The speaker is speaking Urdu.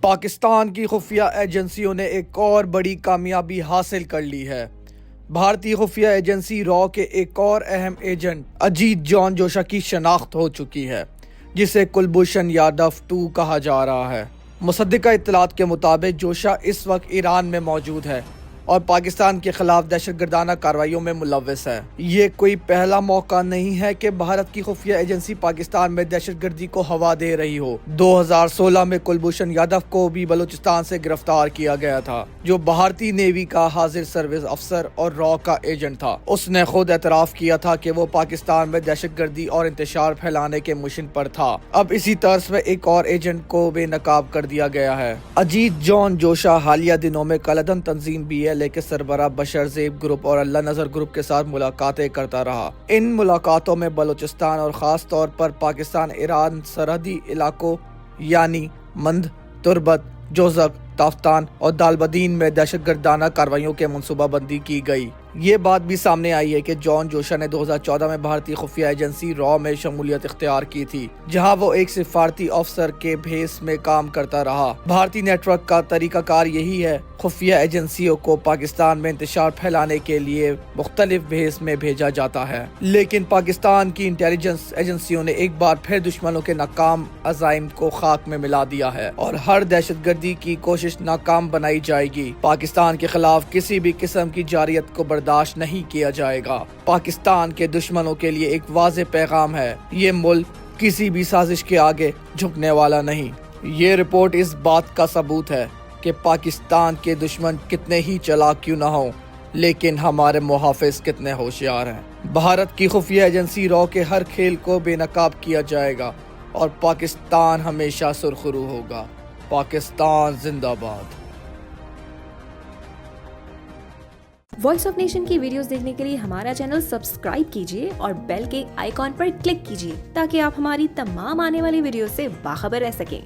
پاکستان کی خفیہ ایجنسیوں نے ایک اور بڑی کامیابی حاصل کر لی ہے۔ بھارتی خفیہ ایجنسی را کے ایک اور اہم ایجنٹ اجیت جان جوشا کی شناخت ہو چکی ہے، جسے کلبھوشن یادو 2 کہا جا رہا ہے۔ مصدقہ اطلاعات کے مطابق جوشا اس وقت ایران میں موجود ہے اور پاکستان کے خلاف دہشت گردانہ کارروائیوں میں ملوث ہے۔ یہ کوئی پہلا موقع نہیں ہے کہ بھارت کی خفیہ ایجنسی پاکستان میں دہشت گردی کو ہوا دے رہی ہو۔ 2016 میں کلبھوشن یادو کو بھی بلوچستان سے گرفتار کیا گیا تھا، جو بھارتی نیوی کا حاضر سروس افسر اور را کا ایجنٹ تھا۔ اس نے خود اعتراف کیا تھا کہ وہ پاکستان میں دہشت گردی اور انتشار پھیلانے کے مشن پر تھا۔ اب اسی طرز میں ایک اور ایجنٹ کو بے نقاب کر دیا گیا ہے۔ اجیت جان جوشا حالیہ دنوں میں کالعدم تنظیم BLA کے سربراہ بشر زیب گروپ اور اللہ نظر گروپ کے ساتھ ملاقاتیں کرتا رہا۔ ان ملاقاتوں میں بلوچستان اور خاص طور پر پاکستان ایران سرحدی علاقوں یعنی مند، تربت، جوزک، تافتان اور دالبدین میں دہشت گردانہ کارروائیوں کے منصوبہ بندی کی گئی۔ یہ بات بھی سامنے آئی ہے کہ جان جوشا نے 2014 میں بھارتی خفیہ ایجنسی را میں شمولیت اختیار کی تھی، جہاں وہ ایک سفارتی افسر کے بھیس میں کام کرتا رہا۔ بھارتی نیٹ ورک کا طریقہ کار یہی ہے، خفیہ ایجنسیوں کو پاکستان میں انتشار پھیلانے کے لیے مختلف بھیس میں بھیجا جاتا ہے، لیکن پاکستان کی انٹیلیجنس ایجنسیوں نے ایک بار پھر دشمنوں کے ناکام عزائم کو خاک میں ملا دیا ہے اور ہر دہشت گردی کی کوشش ناکام بنائی جائے گی۔ پاکستان کے خلاف کسی بھی قسم کی جارحیت کو برداشت نہیں کیا جائے گا۔ پاکستان کے دشمنوں کے لیے ایک واضح پیغام ہے، یہ ملک کسی بھی سازش کے آگے جھکنے والا نہیں۔ یہ رپورٹ اس بات کا ثبوت ہے کہ پاکستان کے دشمن کتنے ہی چلاک کیوں نہ ہوں، لیکن ہمارے محافظ کتنے ہوشیار ہیں۔ بھارت کی خفیہ ایجنسی را کے ہر کھیل کو بے نقاب کیا جائے گا اور پاکستان ہمیشہ سرخرو ہوگا۔ پاکستان زندہ باد۔ وائس آف نیشن کی ویڈیوز دیکھنے کے لیے ہمارا چینل سبسکرائب کیجیے اور بیل کے آئیکن پر کلک کیجیے تاکہ آپ ہماری تمام آنے والی ویڈیوز سے باخبر رہ سکیں۔